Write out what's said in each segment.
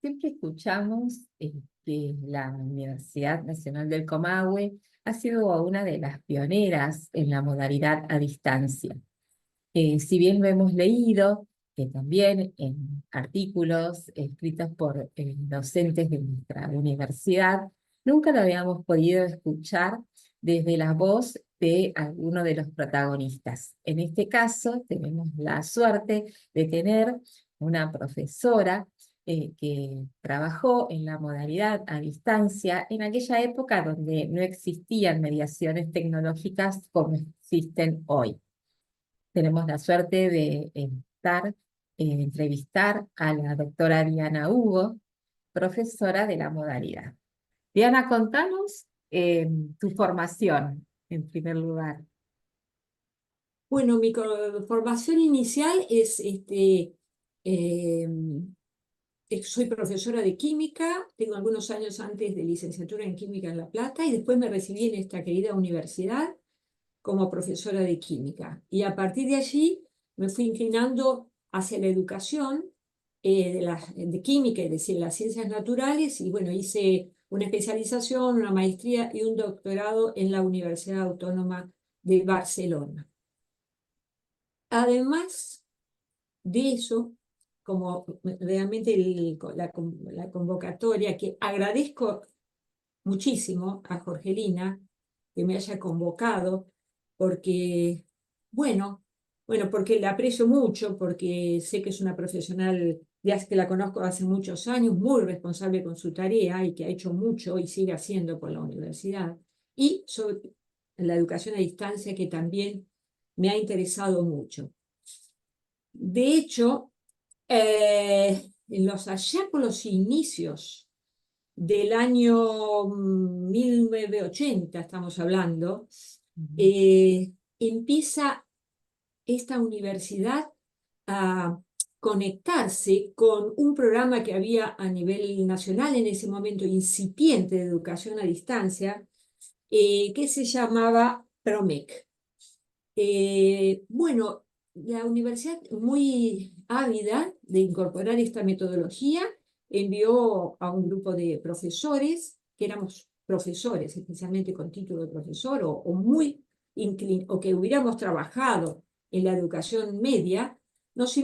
Siempre escuchamos que la Universidad Nacional del Comahue ha sido una de las pioneras en la modalidad a distancia. Si bien lo hemos leído, también en artículos escritos por docentes de nuestra universidad, nunca lo habíamos podido escuchar desde la voz de alguno de los protagonistas. En este caso, tenemos la suerte de tener una profesora que trabajó en la modalidad a distancia en aquella época donde no existían mediaciones tecnológicas como existen hoy. Tenemos la suerte de entrevistar a la doctora Diana Hugo, profesora de la modalidad. Diana, contanos tu formación, en primer lugar. Bueno, mi formación inicial es, soy profesora de química, tengo algunos años antes de licenciatura en química en La Plata y después me recibí en esta querida universidad como profesora de química. Y a partir de allí me fui inclinando hacia la educación de química, es decir, las ciencias naturales, y bueno, hice una especialización, una maestría y un doctorado en la Universidad Autónoma de Barcelona. Además de eso, como realmente la convocatoria, que agradezco muchísimo a Jorgelina que me haya convocado, porque, porque la aprecio mucho, porque sé que es una profesional, ya que la conozco hace muchos años, muy responsable con su tarea y que ha hecho mucho y sigue haciendo por la universidad, y sobre la educación a distancia, que también me ha interesado mucho. De hecho, allá por los inicios del año 1980, estamos hablando, empieza esta universidad a conectarse con un programa que había a nivel nacional en ese momento, incipiente, de educación a distancia, que se llamaba PROMEC. Bueno, la universidad, muy ávida de incorporar esta metodología, envió a un grupo de profesores, que éramos profesores, especialmente con título de profesor, o que hubiéramos trabajado en la educación media, nos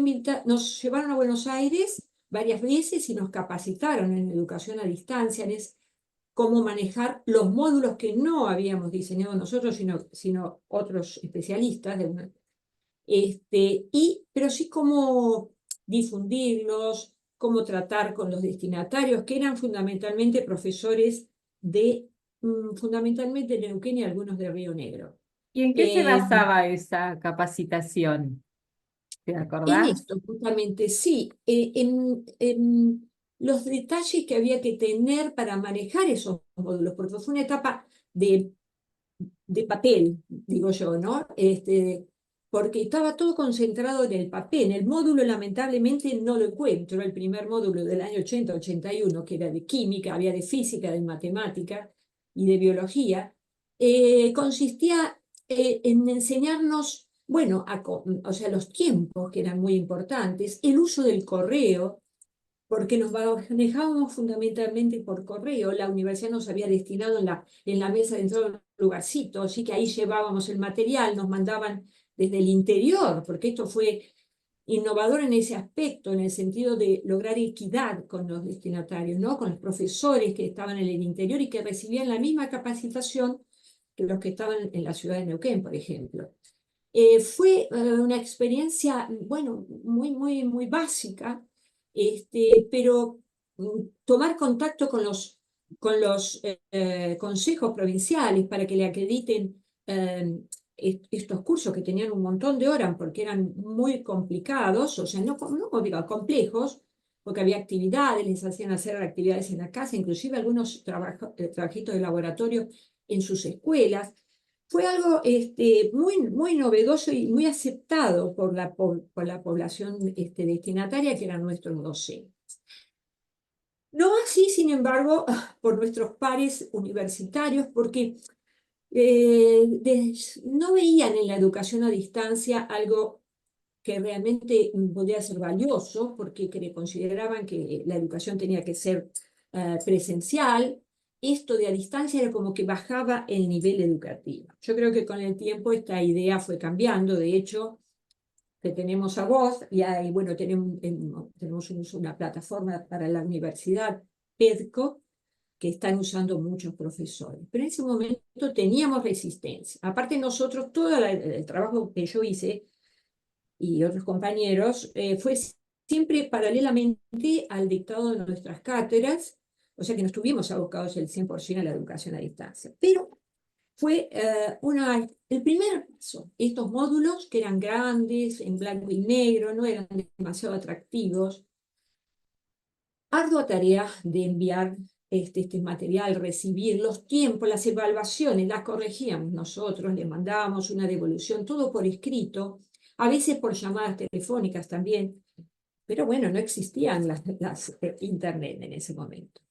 llevaron a Buenos Aires varias veces y nos capacitaron en educación a distancia, cómo manejar los módulos que no habíamos diseñado nosotros, sino otros especialistas, pero sí cómo difundirlos, cómo tratar con los destinatarios, que eran fundamentalmente profesores fundamentalmente de Neuquén y algunos de Río Negro. ¿Y en qué se basaba esa capacitación? ¿Te En acordás? esto, justamente, sí, en los detalles que había que tener para manejar esos módulos, porque fue una etapa de papel, digo yo, ¿no? Porque estaba todo concentrado en el papel. En el módulo, lamentablemente, no lo encuentro. El primer módulo del año 80-81, que era de química, había de física, de matemática y de biología, consistía en enseñarnos, bueno, o sea, los tiempos, que eran muy importantes, el uso del correo, porque nos manejábamos fundamentalmente por correo. La universidad nos había destinado en la mesa de entrada un lugarcito, así que ahí llevábamos el material, nos mandaban desde el interior, porque esto fue innovador en ese aspecto, en el sentido de lograr equidad con los destinatarios, ¿no? Con los profesores que estaban en el interior y que recibían la misma capacitación que los que estaban en la ciudad de Neuquén, por ejemplo. Fue una experiencia, bueno, muy básica, pero tomar contacto con los consejos provinciales para que le acrediten estos cursos, que tenían un montón de horas porque eran muy complicados, o sea, no complicados, complejos, porque había actividades, les hacían hacer actividades en la casa, inclusive algunos trabajitos de laboratorio en sus escuelas. Fue algo muy novedoso y muy aceptado por la población destinataria, que eran nuestros docentes. No así, sin embargo, por nuestros pares universitarios, porque no veían en la educación a distancia algo que realmente podía ser valioso, porque consideraban que la educación tenía que ser presencial. Esto de a distancia era como que bajaba el nivel educativo. Yo creo que con el tiempo esta idea fue cambiando. De hecho, te tenemos a vos, y hay, bueno, tenemos una plataforma para la universidad, PEDCO, que están usando muchos profesores. Pero en ese momento teníamos resistencia. Aparte nosotros, todo el trabajo que yo hice y otros compañeros fue siempre paralelamente al dictado de nuestras cátedras, o sea que no estuvimos abocados el 100% a la educación a distancia. Pero fue el primer paso. Estos módulos, que eran grandes, en blanco y negro, no eran demasiado atractivos. Ardua tarea de enviar este material, recibir los tiempos, las evaluaciones, las corregíamos nosotros, le mandábamos una devolución, todo por escrito, a veces por llamadas telefónicas también, pero bueno, no existían las internet en ese momento.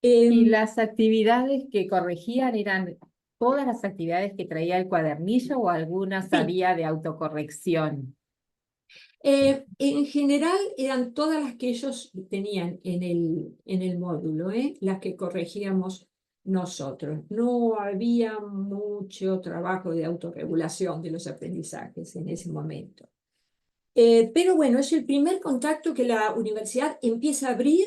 Y las actividades que corregían eran todas las actividades que traía el cuadernillo o algunas Sí, había de autocorrección. en general eran todas las que ellos tenían en el módulo, las que corregíamos nosotros. No había mucho trabajo de autorregulación de los aprendizajes en ese momento. Pero bueno, es el primer contacto que la universidad empieza a abrir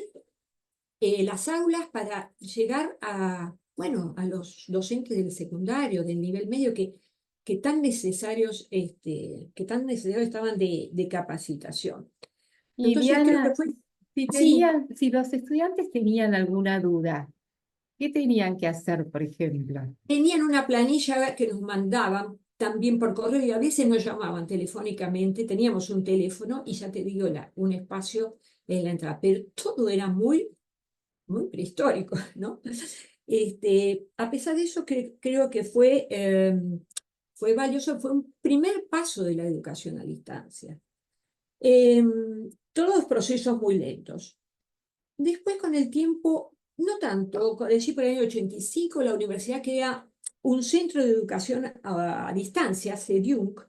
las aulas para llegar a, bueno, a los docentes del secundario, del nivel medio, que tan necesarios, que tan necesarios estaban de capacitación. Y Entonces creo que Diana, fue, sí, si los estudiantes tenían alguna duda, ¿qué tenían que hacer, por ejemplo? tenían una planilla que nos mandaban también por correo y a veces nos llamaban telefónicamente, teníamos un teléfono y ya te digo, un espacio en la entrada, pero todo era muy prehistórico, ¿no? A pesar de eso, creo que fue valioso, fue un primer paso de la educación a distancia. Todos los procesos muy lentos. Después, con el tiempo, no tanto, decir por el año 85, la universidad crea un centro de educación a distancia, CEDUNC,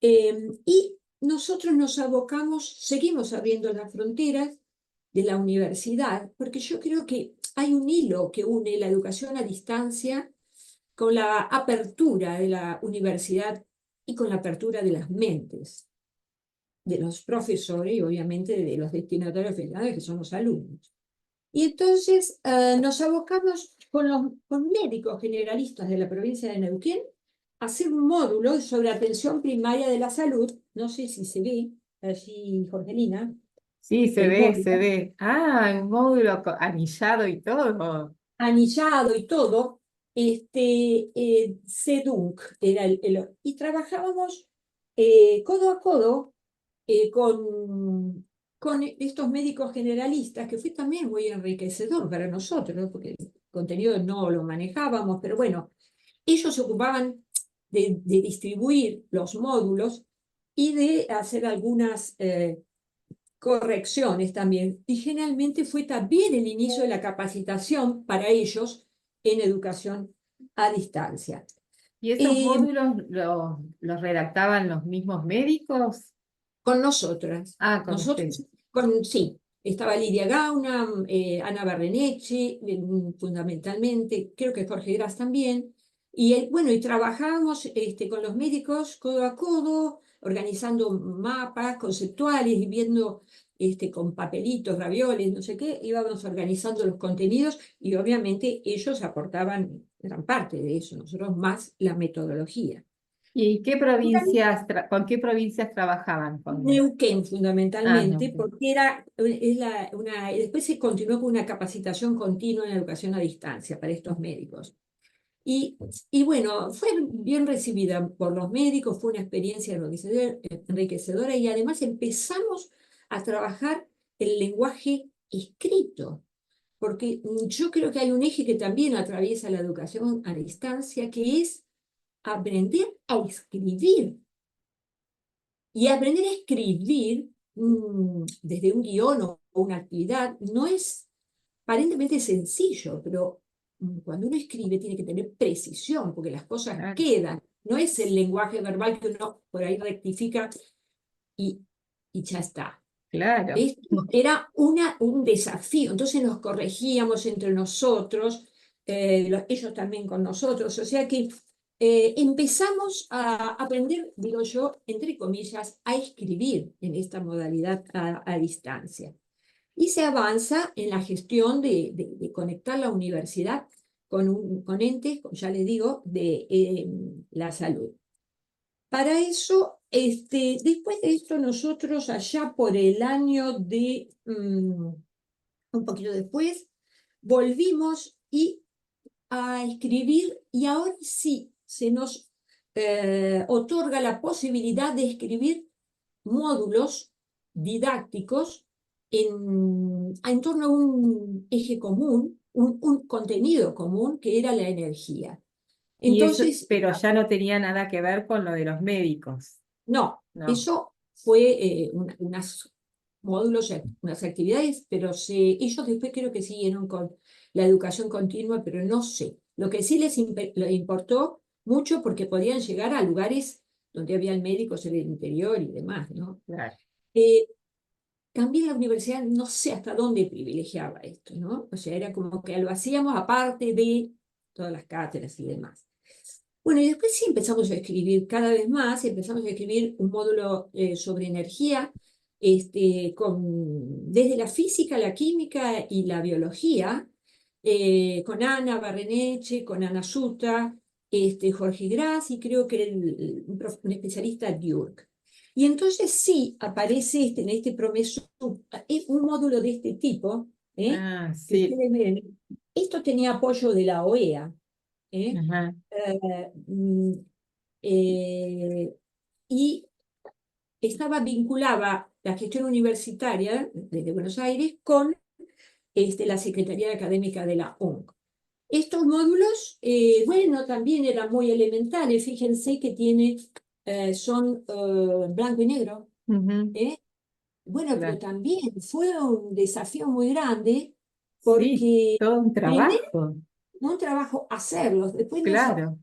y nosotros nos abocamos, seguimos abriendo las fronteras de la universidad, porque yo creo que hay un hilo que une la educación a distancia con la apertura de la universidad y con la apertura de las mentes de los profesores y obviamente de los destinatarios finales, que son los alumnos. Y entonces nos abocamos con médicos generalistas de la provincia de Neuquén a hacer un módulo sobre atención primaria de la salud. No sé si se ve allí, Jorgelina, Sí, el se módulo ve. Ah, un módulo anillado y todo. anillado y todo. CEDUNC era y trabajábamos codo a codo con estos médicos generalistas, que fue también muy enriquecedor para nosotros, ¿no? Porque el contenido no lo manejábamos, pero bueno, ellos se ocupaban de distribuir los módulos y de hacer algunas correcciones también. Y generalmente fue también el inicio de la capacitación para ellos en educación a distancia. ¿Y esos Eh, módulos los redactaban los mismos médicos? con nosotras. Ah, con ustedes. Nosotros, sí, estaba Lidia Gauna, Ana Barrenechea, fundamentalmente, creo que Jorge Gras también. Y bueno, y trabajábamos con los médicos codo a codo, organizando mapas conceptuales y viendo con papelitos, ravioles, no sé qué, íbamos organizando los contenidos y obviamente ellos aportaban gran parte de eso, nosotros más la metodología. ¿Y con qué provincias trabajaban? Neuquén Ah, no. fundamentalmente, porque después se continuó con una capacitación continua en educación a distancia para estos médicos. Y bueno, fue bien recibida por los médicos, fue una experiencia enriquecedora y además empezamos a trabajar el lenguaje escrito, porque yo creo que hay un eje que también atraviesa la educación a distancia, que es aprender a escribir. Y aprender a escribir desde un guión o una actividad no es aparentemente sencillo, pero cuando uno escribe tiene que tener precisión, porque las cosas Claro. quedan. No es el lenguaje verbal que uno por ahí rectifica y, y ya está. Claro. Esto era un desafío, entonces nos corregíamos entre nosotros, ellos también con nosotros, o sea que empezamos a aprender, digo yo, entre comillas, a escribir en esta modalidad a distancia. Y se avanza en la gestión de conectar la universidad con entes, ya les digo, de la salud. Para eso, después de esto, nosotros allá por el año de, un poquito después, volvimos a escribir y ahora sí se nos otorga la posibilidad de escribir módulos didácticos en torno a un eje común, un contenido común que era la energía. Y eso, Entonces, pero ya no tenía nada que ver con lo de los médicos, no, ¿no? eso fue unos módulos, unas actividades, pero ellos después creo que siguieron con la educación continua, pero no sé. Lo que sí les importó mucho porque podían llegar a lugares donde habían médicos en el interior y demás, ¿no? Claro. Eh, También la universidad no sé hasta dónde privilegiaba esto, ¿no? O sea, era como que lo hacíamos aparte de todas las cátedras y demás. Bueno, y después sí empezamos a escribir cada vez más, empezamos a escribir un módulo sobre energía, desde la física, la química y la biología, con Ana Barreneche, con Ana Suta, Jorge Gras y creo que un especialista Diurk. Y entonces sí aparece en este Promesu un módulo de este tipo, Ah, que sí. ustedes ven. Esto tenía apoyo de la OEA. ¿eh? Ajá. eh, mm, eh, y vinculaba la gestión universitaria desde Buenos Aires con la Secretaría Académica de la ONC. Estos módulos, bueno, también eran muy elementales, fíjense que son blanco y negro. Ujú. ¿eh? Bueno, pero Claro. también fue un desafío muy grande Sí, porque todo un primero trabajo. un trabajo hacerlos, después Claro,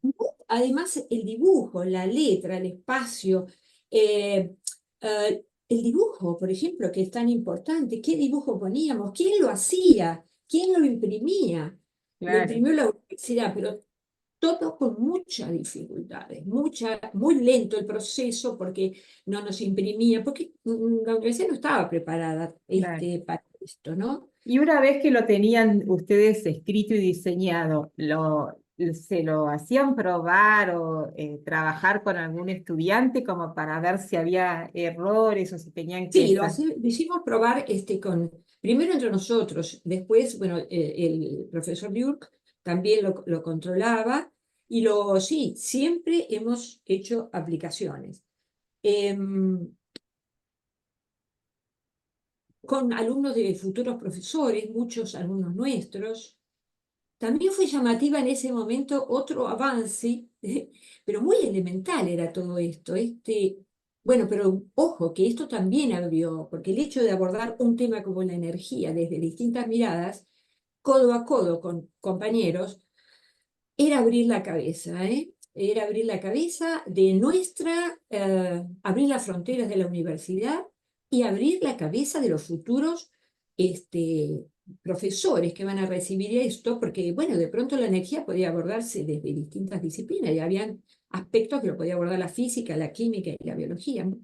además el dibujo, la letra, el espacio, eh, el dibujo, por ejemplo, que es tan importante, ¿qué dibujo poníamos? ¿Quién lo hacía? ¿Quién lo imprimía? Lo claro. imprimió la universidad, pero todo con muchas dificultades, muy lento el proceso porque no nos imprimía, porque la universidad no estaba preparada Claro. para esto, ¿no? Y una vez que lo tenían ustedes escrito y diseñado, ¿se lo hacían probar o trabajar con algún estudiante como para ver si había errores o si tenían que... Sí, lo hicimos probar primero entre nosotros, después, bueno, el profesor Björk también lo controlaba sí, siempre hemos hecho aplicaciones. Em, con alumnos de futuros profesores, muchos alumnos nuestros. También fue llamativa en ese momento otro avance, pero muy elemental era todo esto. Bueno, pero ojo, que esto también abrió, porque el hecho de abordar un tema como la energía desde distintas miradas, codo a codo con compañeros, era abrir la cabeza, ¿eh? Era abrir la cabeza de abrir las fronteras de la universidad y abrir la cabeza de los futuros profesores que van a recibir esto, porque, bueno, de pronto la energía podía abordarse desde distintas disciplinas y habían aspectos que lo podía abordar la física, la química y la biología, ¿no?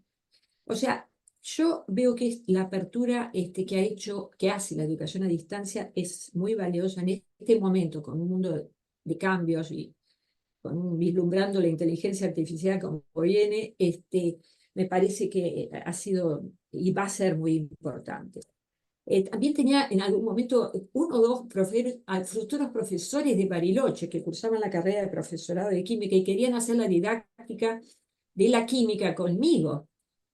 O sea, yo veo que la apertura que hace la educación a distancia es muy valiosa en este momento, con un mundo de cambios y vislumbrando la inteligencia artificial como viene, me parece que ha sido y va a ser muy importante. También tenía en algún momento uno o dos futuros profesores de Bariloche que cursaban la carrera de profesorado de química y querían hacer la didáctica de la química conmigo,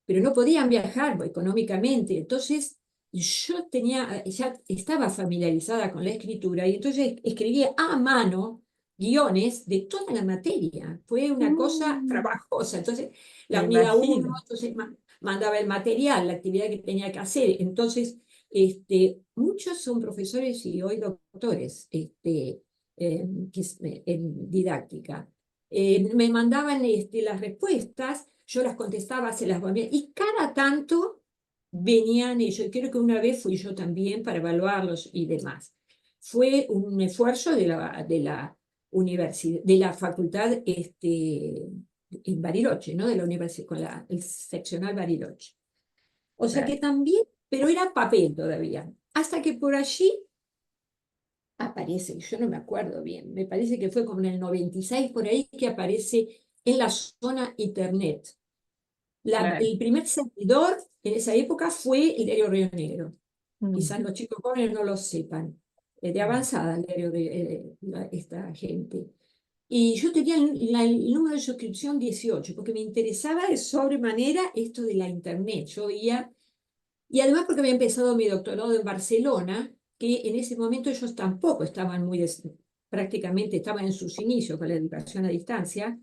pero no podían viajar económicamente. Entonces yo ya estaba familiarizada con la escritura y entonces escribía a mano guiones de toda la materia. Fue una cosa Mm, trabajosa. Entonces me la unidad uno, imagino. entonces mandaba el material, la actividad que tenía que hacer. Entonces, muchos son profesores y hoy doctores en didáctica. Me mandaban las respuestas, yo las contestaba, se las volvía, y cada tanto venían ellos, y creo que una vez fui yo también para evaluarlos y demás. Fue un esfuerzo de la universidad, de la facultad en Bariloche, ¿no? De la universidad, con el seccional Bariloche. O sea que Claro. también, pero era papel todavía. Hasta que por allí aparece, yo no me acuerdo bien, me parece que fue como en el 96 por ahí que aparece en la zona Internet. Claro. El primer servidor en esa época fue el diario Río Negro. Quizás Mm. los chicos jóvenes no lo sepan. De avanzada el diario de esta gente. Y yo tenía el número de suscripción 18, porque me interesaba de sobremanera esto de la Internet. Yo veía, y además porque había empezado mi doctorado en Barcelona, que en ese momento ellos tampoco estaban prácticamente estaban en sus inicios con la educación a distancia.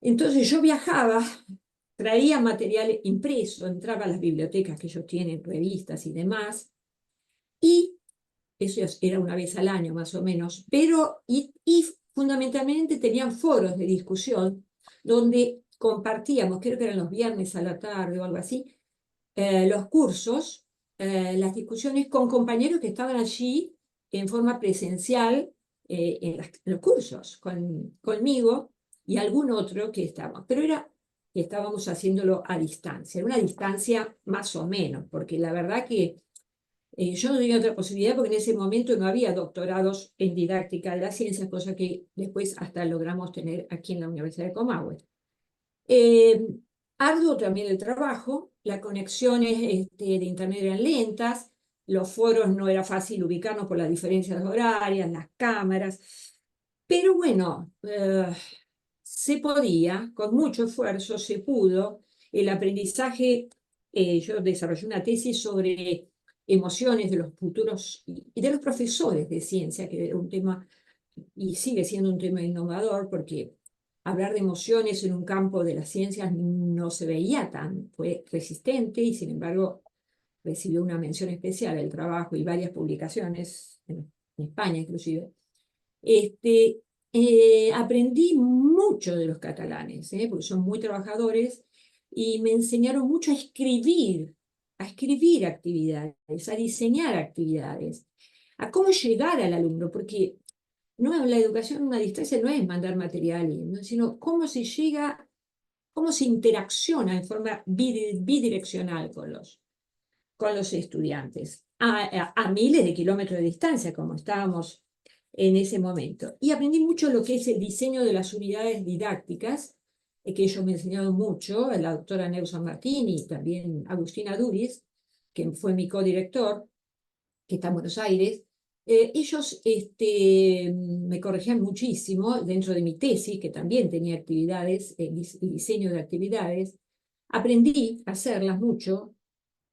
Entonces yo viajaba, traía material impreso, entraba a las bibliotecas que ellos tienen, revistas y demás, y eso era una vez al año más o menos, pero y fundamentalmente tenían foros de discusión donde compartíamos, creo que eran los viernes a la tarde o algo así, los cursos, las discusiones con compañeros que estaban allí en forma presencial en los cursos, conmigo y algún otro que estábamos. Pero que estábamos haciéndolo a distancia, era una distancia más o menos, porque la verdad que yo no tenía otra posibilidad porque en ese momento no había doctorados en didáctica de las ciencias, cosa que después hasta logramos tener aquí en la Universidad de Comahue. Eh, Arduo también el trabajo, las conexiones de internet eran lentas, los foros no era fácil ubicarnos por las diferencias horarias, las cámaras, pero bueno, se podía, con mucho esfuerzo se pudo. El aprendizaje, yo desarrollé una tesis sobre emociones de los futuros y de los profesores de ciencia, que era un tema y sigue siendo un tema innovador porque hablar de emociones en un campo de las ciencias no se veía fue resistente y sin embargo recibió una mención especial el trabajo y varias publicaciones en España inclusive. Aprendí mucho de los catalanes, porque son muy trabajadores y me enseñaron mucho a escribir actividades, a diseñar actividades, a cómo llegar al alumno, porque no, la educación a distancia no es mandar material, ¿no? Sino cómo se llega, cómo se interacciona en forma bidireccional con los estudiantes, a miles de kilómetros de distancia, como estábamos en ese momento. Y aprendí mucho lo que es el diseño de las unidades didácticas, que ellos me enseñaron mucho, la doctora Neusa Martín y también Agustina Duris, que fue mi codirector, que está en Buenos Aires. Ellos me corregían muchísimo dentro de mi tesis, que también tenía actividades y diseño de actividades. Aprendí a hacerlas mucho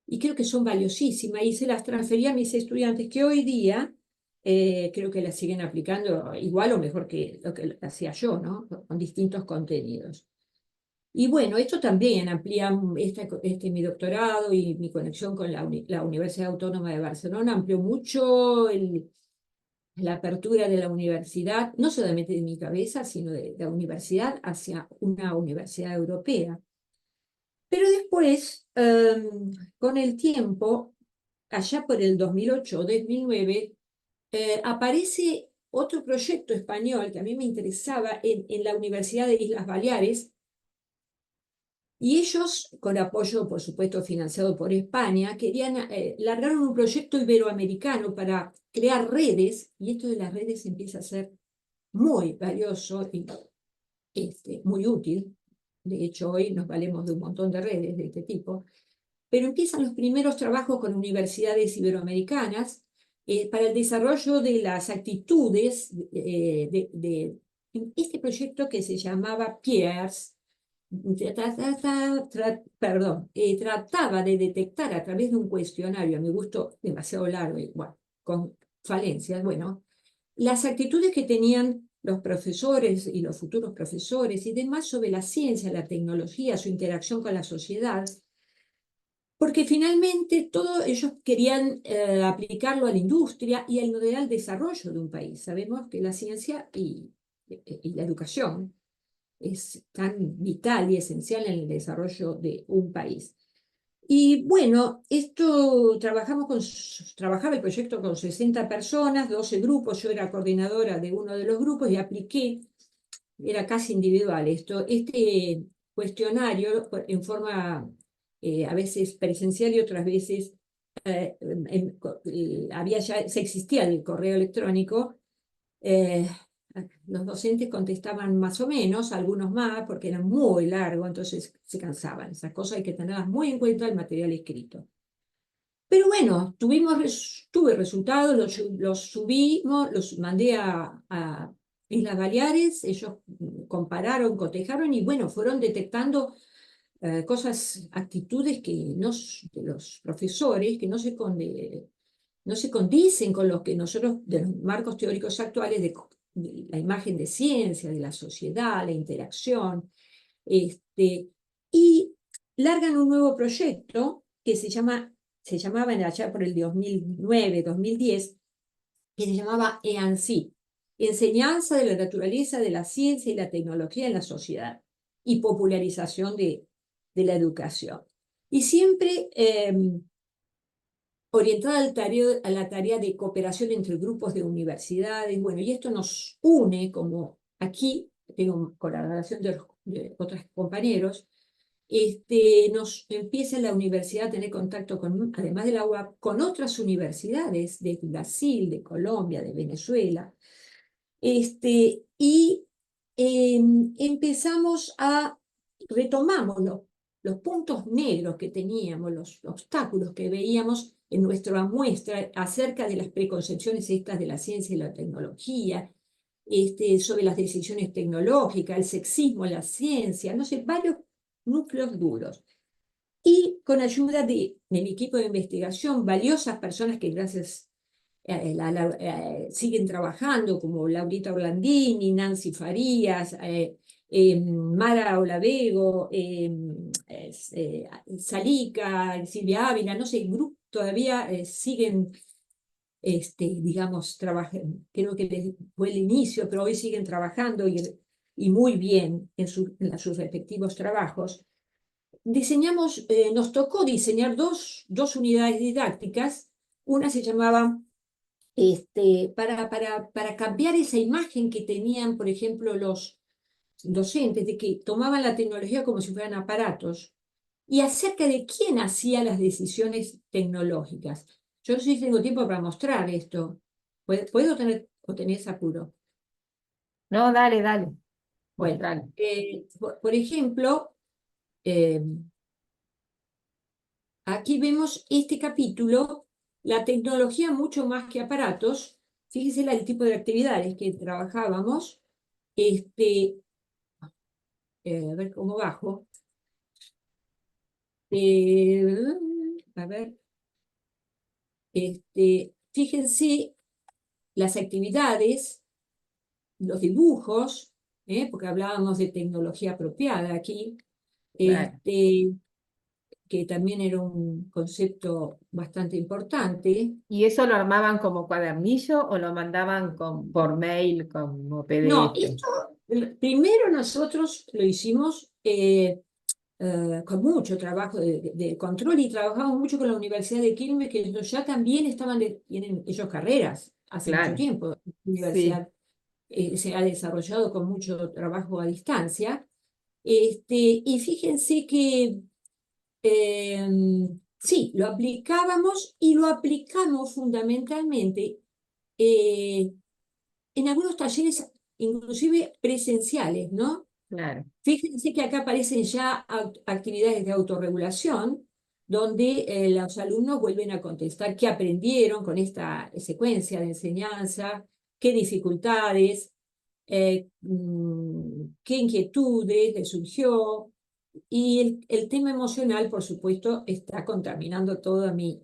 y creo que son valiosísimas y se las transferí a mis estudiantes que hoy día creo que las siguen aplicando igual o mejor que lo que hacía yo, ¿no? Con distintos contenidos. Y bueno, esto también amplía mi doctorado y mi conexión con la Universidad Autónoma de Barcelona, amplió mucho la apertura de la universidad, no solamente de mi cabeza, sino de la universidad hacia una universidad europea. Pero después, con el tiempo, allá por el 2008 o 2009, aparece otro proyecto español que a mí me interesaba en la Universidad de Islas Baleares, y ellos, con apoyo, por supuesto, financiado por España, largaron un proyecto iberoamericano para crear redes, y esto de las redes empieza a ser muy valioso y muy útil. De hecho, hoy nos valemos de un montón de redes de este tipo. Pero empiezan los primeros trabajos con universidades iberoamericanas para el desarrollo de las actitudes de este proyecto que se llamaba PIERS. Perdón, trataba de detectar a través de un cuestionario, a mi gusto demasiado largo y bueno, con falencias, bueno, las actitudes que tenían los profesores y los futuros profesores y demás sobre la ciencia, la tecnología, su interacción con la sociedad, porque finalmente todos ellos querían aplicarlo a la industria y al desarrollo de un país. Sabemos que la ciencia y la educación es tan vital y esencial en el desarrollo de un país. Y bueno, trabajaba el proyecto con 60 personas, 12 grupos, yo era coordinadora de uno de los grupos y apliqué, era casi individual este cuestionario en forma a veces presencial y otras veces se existía el correo electrónico. eh, los docentes contestaban más o menos, algunos más, porque era muy largo, entonces se cansaban. Esas cosas hay que tenerlas muy en cuenta el material escrito. Pero bueno, tuve resultados, los subimos, los mandé a Islas Baleares, ellos compararon, cotejaron y bueno, fueron detectando cosas, actitudes de los profesores que no se condicen con los que nosotros, de los marcos teóricos actuales de la imagen de ciencia, de la sociedad, la interacción, y largan un nuevo proyecto que se llamaba allá por el 2009, 2010, que se llamaba EANSI, Enseñanza de la Naturaleza, de la Ciencia y la Tecnología en la Sociedad, y popularización de la educación. Y siempre orientada a la tarea de cooperación entre grupos de universidades. Bueno, y esto nos une, como aquí tengo colaboración de otros compañeros, nos empieza la universidad a tener contacto con, además de la UAP, con otras universidades de Brasil, de Colombia, de Venezuela. Y empezamos retomamos los puntos negros que teníamos, los obstáculos que veíamos en nuestra muestra acerca de las preconcepciones estas de la ciencia y la tecnología, sobre las decisiones tecnológicas, el sexismo en la ciencia, no sé, varios núcleos duros. Y con ayuda de mi equipo de investigación, valiosas personas que gracias siguen trabajando, como Laurita Orlandini, Nancy Farías, Mara Olavego, Salika, Silvia Ávila, no sé, el grupo todavía siguen, digamos, creo que fue el inicio, pero hoy siguen trabajando y muy bien en sus respectivos trabajos. Nos tocó diseñar dos unidades didácticas. Una se llamaba para cambiar esa imagen que tenían, por ejemplo, los docentes, de que tomaban la tecnología como si fueran aparatos, y acerca de quién hacía las decisiones tecnológicas. Yo no sé si tengo tiempo para mostrar esto. ¿Puedo tener, o tenés apuro? No, dale, dale, Bueno, mostralo. por ejemplo, eh, aquí vemos este capítulo, la tecnología mucho más que aparatos. Fíjese el tipo de actividades que trabajábamos. A ver cómo bajo. A ver, fíjense las actividades, los dibujos, porque hablábamos de tecnología apropiada aquí, Claro. que también era un concepto bastante importante. ¿Y eso lo armaban como cuadernillo o lo mandaban por mail como No, PDF? primero nosotros lo hicimos con mucho trabajo de control y trabajamos mucho con la Universidad de Quilmes, que ellos ya también tienen ellos carreras hace mucho Claro, tiempo. La sí, universidad se ha desarrollado con mucho trabajo a distancia. Y fíjense que sí, lo aplicábamos y lo aplicamos fundamentalmente eh, en algunos talleres, inclusive presenciales, ¿no? claro. Fíjense que acá aparecen ya actividades de autorregulación, donde los alumnos vuelven a contestar qué aprendieron con esta secuencia de enseñanza, qué dificultades, qué inquietudes les surgió. Y el tema emocional, por supuesto, está contaminando toda mi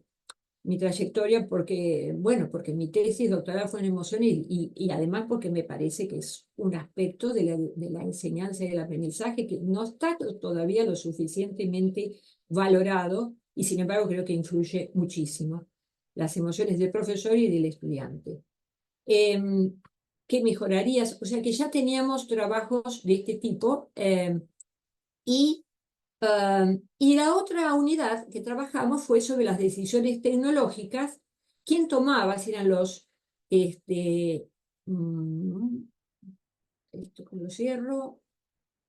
trayectoria porque, bueno, porque mi tesis doctoral fue en emociones y además porque me parece que es un aspecto de la enseñanza y del aprendizaje que no está todavía lo suficientemente valorado y sin embargo creo que influye muchísimo las emociones del profesor y del estudiante. qué mejorarías, o sea que ya teníamos trabajos de este tipo. Y la otra unidad que trabajamos fue sobre las decisiones tecnológicas. ¿Quién tomaba? Si eran los, mm, esto como lo cierro,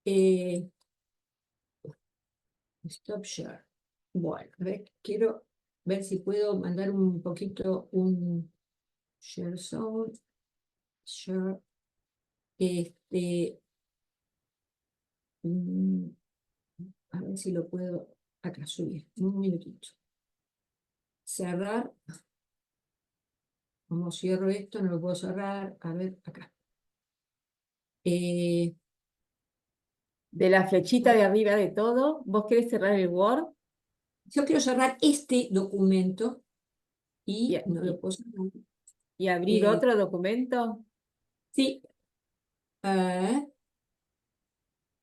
eh, stop share. Bueno, a ver, quiero ver si puedo mandar un poquito un share zone, share, mm, a ver si lo puedo acá subir, un minutito. Cerrar. ¿Cómo cierro esto? No lo puedo cerrar. A ver, acá. Eh, De la flechita de arriba de todo, ¿vos querés cerrar el Word yo quiero cerrar este documento y, y no lo y- puedo cerrar. y abrir Eh, otro documento? sí, eh,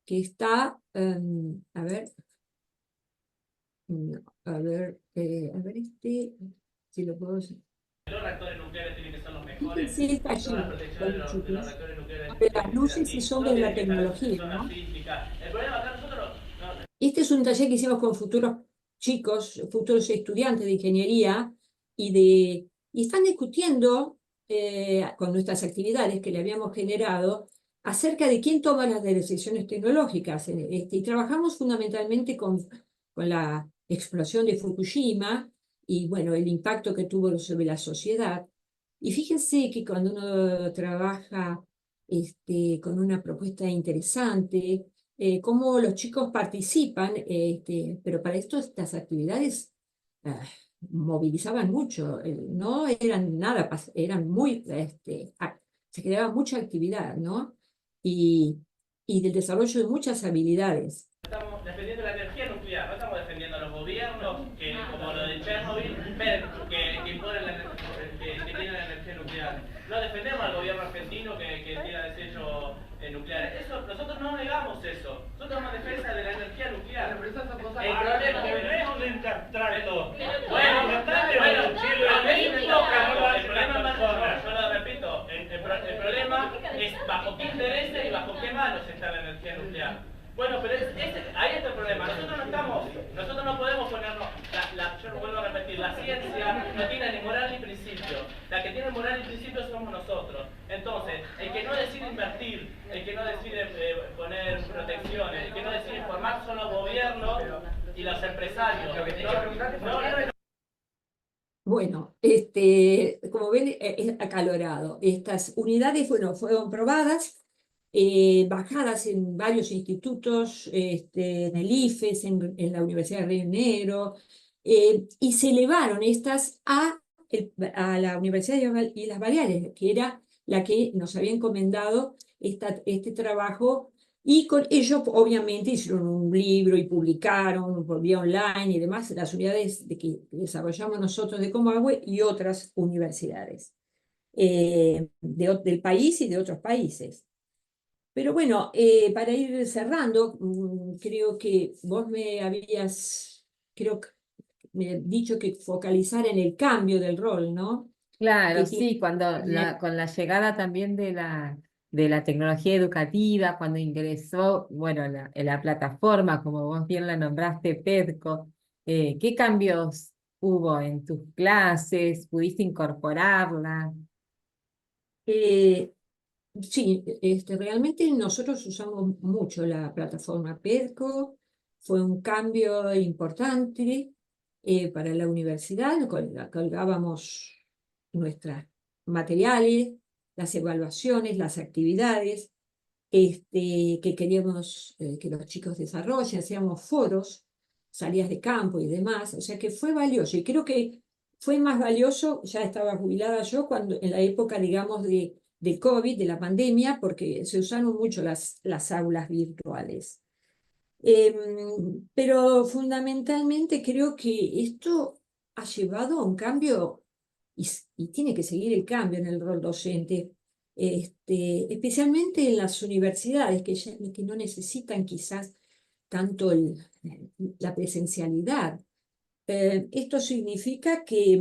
que está, a ver, no, a ver si lo puedo hacer. Los reactores nucleares tienen que ser los mejores, Fíjense está todas las allí, protecciones los de los chicos. reactores nucleares Pero tienen las que ser luces sí así, son no de la tienen que estar en tecnología, zonas ¿no? sísmicas. El problema acá nosotros Este es un taller que hicimos con futuros chicos, futuros estudiantes de ingeniería, y están discutiendo con nuestras actividades que le habíamos generado acerca de quién toma las decisiones tecnológicas. Y trabajamos fundamentalmente con la explosión de Fukushima y bueno, el impacto que tuvo sobre la sociedad. Y fíjense que cuando uno trabaja con una propuesta interesante, cómo los chicos participan, pero para esto estas actividades ah, movilizaban mucho, no eran nada, eran muy, se creaba mucha actividad, ¿no? Y, y del desarrollo de muchas habilidades. estamos defendiendo la energía nuclear, no estamos defendiendo a los gobiernos que, como lo de Chernobyl, que imponen que tienen la energía nuclear. No defendemos al gobierno argentino que tira desechos nucleares. Nosotros no negamos eso. Nosotros somos en defensa de la energía nuclear. El problema es un intertrato. Bueno, yo lo repito, el problema es bajo qué intereses y bajo qué manos está la energía nuclear. Bueno, pero ahí está el problema. Nosotros no podemos ponernos, yo vuelvo a repetir, la ciencia no tiene ni moral ni principio. La que tiene moral y principio somos nosotros. Entonces, el que no decide invertir, el que no decide poner protecciones, el que no decide informar son los gobiernos y los empresarios. Bueno, como ven, es acalorado. Estas unidades, bueno, fueron probadas, bajadas en varios institutos, en el IFES, en la Universidad de Río Negro, y se elevaron estas a la Universidad de Islas Baleares, que era la que nos había encomendado este trabajo, y con ellos, obviamente, hicieron un libro y publicaron por vía online y demás, las unidades que desarrollamos nosotros de Comahue y otras universidades del país y de otros países. Pero bueno, para ir cerrando, creo que vos creo que me has dicho que focalizar en el cambio del rol, ¿no? Claro, Que tiene sí, con la llegada también de la tecnología educativa, cuando ingresó, bueno, en la plataforma, como vos bien la nombraste, PEDCO, ¿qué cambios hubo en tus clases? ¿Pudiste incorporarla? eh, Sí, realmente nosotros usamos mucho la plataforma PEDCO, fue un cambio importante para la universidad, colgábamos nuestros materiales, las evaluaciones, las actividades que queríamos que los chicos desarrollen, hacíamos foros, salidas de campo y demás, o sea que fue valioso y creo que fue más valioso, ya estaba jubilada yo, cuando en la época, digamos, de COVID, de la pandemia, porque se usaron mucho las aulas virtuales. Pero fundamentalmente creo que esto ha llevado a un cambio y tiene que seguir el cambio en el rol docente, especialmente en las universidades que no necesitan quizás tanto la presencialidad. Esto significa que,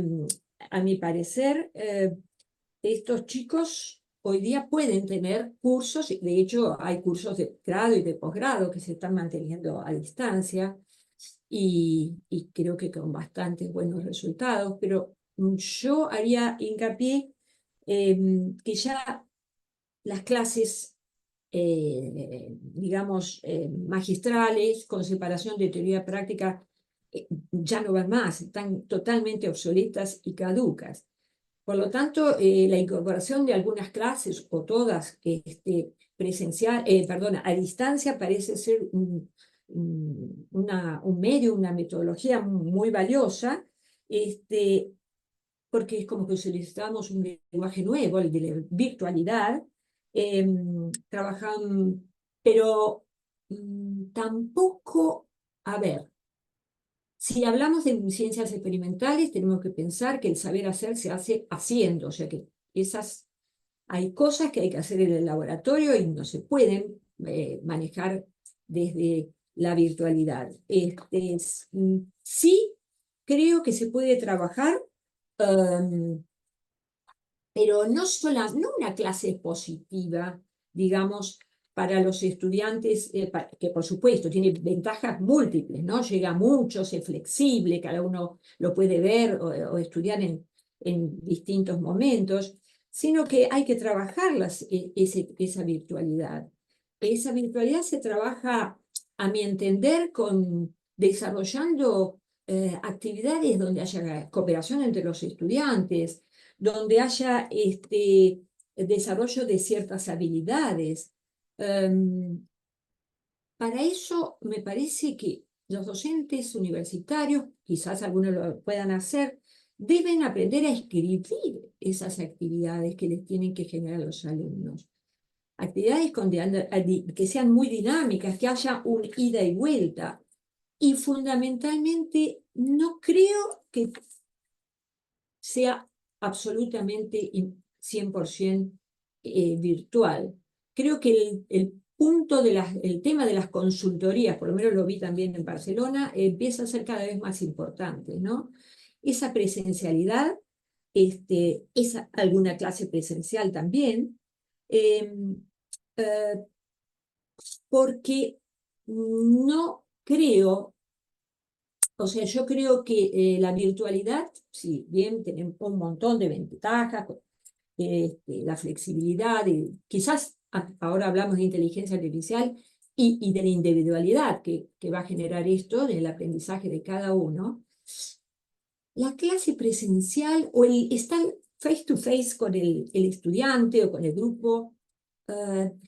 a mi parecer, estos chicos hoy día pueden tener cursos, de hecho hay cursos de grado y de posgrado que se están manteniendo a distancia y creo que con bastantes buenos resultados, pero yo haría hincapié que ya las clases, digamos, magistrales con separación de teoría práctica ya no van más, están totalmente obsoletas y caducas. Por lo tanto, la incorporación de algunas clases o todas presencial, perdona, a distancia parece ser un medio, una metodología muy valiosa, porque es como que solicitamos un lenguaje nuevo, el de la virtualidad, trabajan, pero tampoco, a ver, si hablamos de ciencias experimentales, tenemos que pensar que el saber hacer se hace haciendo, o sea que hay cosas que hay que hacer en el laboratorio y no se pueden manejar desde la virtualidad. Sí, creo que se puede trabajar, pero no una clase expositiva, digamos, para los estudiantes, que por supuesto tiene ventajas múltiples, ¿no? Llega a muchos, es flexible, cada uno lo puede ver o estudiar en distintos momentos, sino que hay que trabajar esa virtualidad. Esa virtualidad se trabaja, a mi entender, desarrollando actividades donde haya cooperación entre los estudiantes, donde haya desarrollo de ciertas habilidades. Para eso me parece que los docentes universitarios, quizás algunos lo puedan hacer, deben aprender a escribir esas actividades que les tienen que generar los alumnos. Actividades que sean muy dinámicas, que haya un ida y vuelta. Y fundamentalmente no creo que sea absolutamente 100% virtual. Creo que el tema de las consultorías, por lo menos lo vi también en Barcelona, empieza a ser cada vez más importante, ¿no? Esa presencialidad, alguna clase presencial también, porque no creo. O sea, yo creo que la virtualidad, si bien tiene un montón de ventajas, la flexibilidad, quizás ahora hablamos de inteligencia artificial y de la individualidad que va a generar esto, del aprendizaje de cada uno, la clase presencial o el estar face to face con el estudiante o con el grupo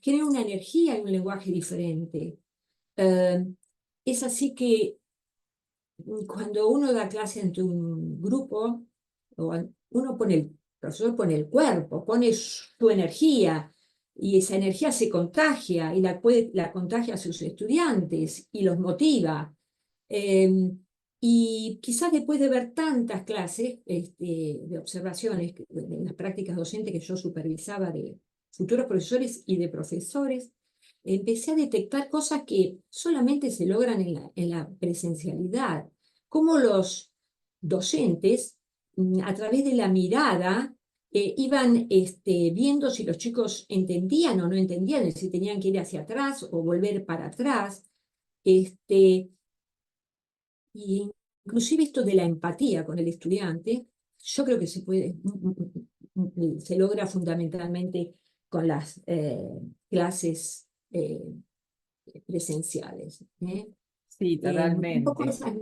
genera una energía y un lenguaje diferente. Es así que cuando uno da clase ante un grupo, el profesor pone el cuerpo, pone su energía, y esa energía se contagia, y la contagia a sus estudiantes, y los motiva. Y quizás después de ver tantas clases de observaciones, en las prácticas docentes que yo supervisaba de futuros profesores y de profesores, empecé a detectar cosas que solamente se logran en la presencialidad, como los docentes, a través de la mirada, iban viendo si los chicos entendían o no entendían, si tenían que ir hacia atrás o volver para atrás. Y inclusive esto de la empatía con el estudiante, yo creo que se logra fundamentalmente con las clases presenciales. Sí, Un poco totalmente. ese es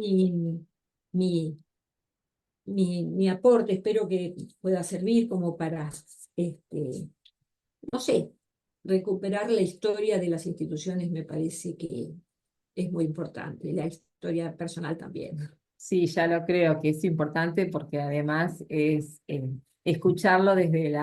mi, mi aporte, espero que pueda servir como para, no sé, recuperar la historia de las instituciones me parece que es muy importante, la historia personal también. Sí, ya lo creo que es importante porque además es escucharlo desde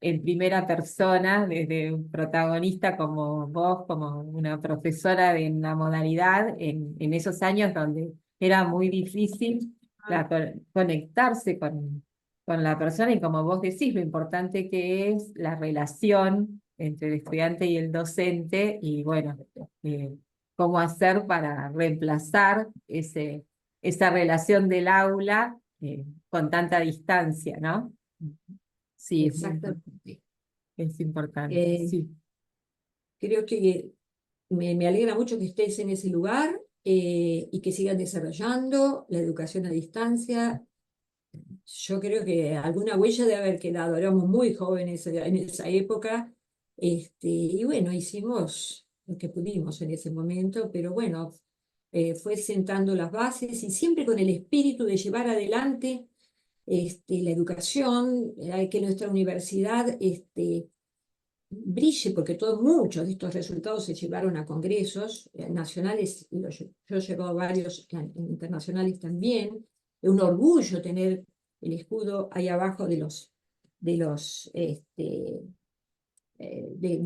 en primera persona, desde un protagonista como vos, como una profesora de una modalidad, en esos años donde era muy difícil conectarse con la persona y como vos decís, lo importante que es la relación entre el estudiante y el docente y bueno, cómo hacer para reemplazar esa relación del aula con tanta distancia, ¿no? Sí, es muy importante. Exactamente. es importante, sí. Creo que me alegra mucho que estés en ese lugar y que sigas desarrollando la educación a distancia. Yo creo que alguna huella debe haber quedado. Éramos muy jóvenes en esa época, y bueno, hicimos lo que pudimos en ese momento, pero bueno, fue sentando las bases y siempre con el espíritu de llevar adelante la educación, que nuestra universidad brille, porque muchos de estos resultados se llevaron a congresos nacionales, y yo he llevado a varios internacionales también. Es un orgullo tener el escudo ahí abajo de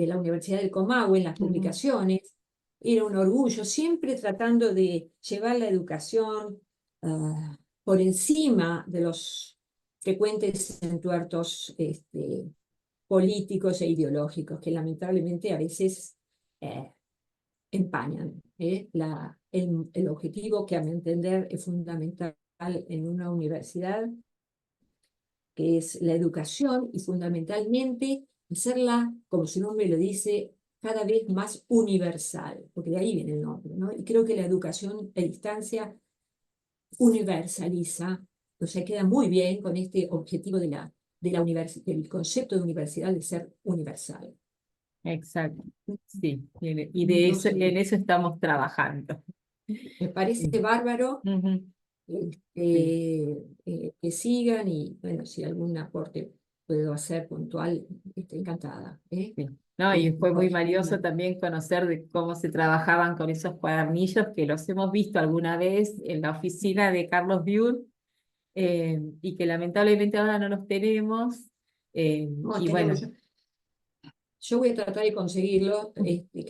la Universidad del Comahue en las publicaciones. Era un orgullo, siempre tratando de llevar la educación por encima de los frecuentes entuertos políticos e ideológicos que lamentablemente a veces empañan el objetivo que a mi entender es fundamental en una universidad, que es la educación y fundamentalmente hacerla, como su nombre lo dice, cada vez más universal, porque de ahí viene el nombre, ¿no? Y creo que la educación a distancia universaliza, o sea, queda muy bien con este objetivo del concepto de universidad de ser universal. Exacto, sí, y de No eso, sé, en eso estamos trabajando. me parece Sí. bárbaro Ujú, sí, que sigan y bueno, si algún aporte puedo hacer puntual, estoy encantada. sí. No, y fue muy valioso Bueno, también conocer de cómo se trabajaban con esos cuadernillos que los hemos visto alguna vez en la oficina de Carlos Biur, y que lamentablemente ahora no los tenemos. no, Y bueno, yo voy a tratar de conseguirlo.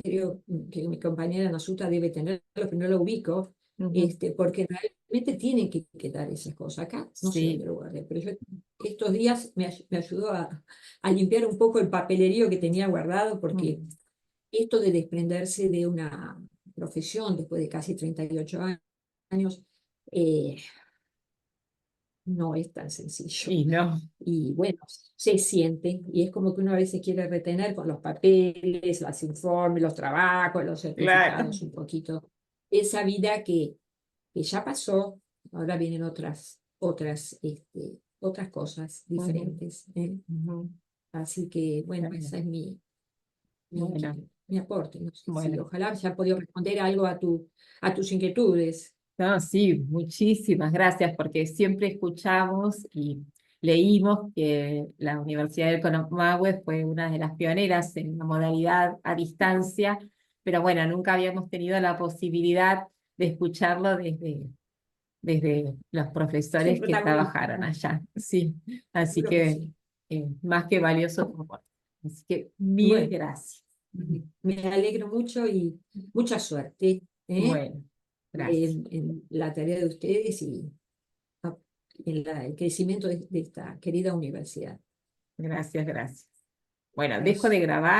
Creo que mi compañera Nasuta debe tenerlo, pero no lo ubico, ujú, porque realmente tienen que quedar esas cosas. Acá no sé dónde sí, lo guardé, pero yo estos días me ayudó a limpiar un poco el papelerío que tenía guardado, porque mm, esto de desprenderse de una profesión después de casi 38 años no es tan sencillo. y no, Y bueno, se siente, y es como que uno a veces quiere retener con los papeles, los informes, los trabajos, los claro. certificados, un poquito esa vida que ya pasó. Ahora vienen otras cosas Ujú, diferentes. ujú. Así que bueno, Bueno, ese es mi, bueno, mi aporte. No sé si bueno. ojalá haya podido responder algo a tus inquietudes. No, sí, muchísimas gracias, porque siempre escuchamos y leímos que la Universidad del Comahue fue una de las pioneras en la modalidad a distancia, pero bueno, nunca habíamos tenido la posibilidad de escucharlo desde los Es un profesores que protagonista. trabajaron allá. Sí, así Seguro que que sí. más que valioso tu aporte. Así que mil Bueno. gracias. Me alegro mucho y mucha suerte, Bueno, gracias. en la tarea de ustedes y en el crecimiento de esta querida universidad. Gracias, gracias. Bueno, dejo Adiós. de grabar.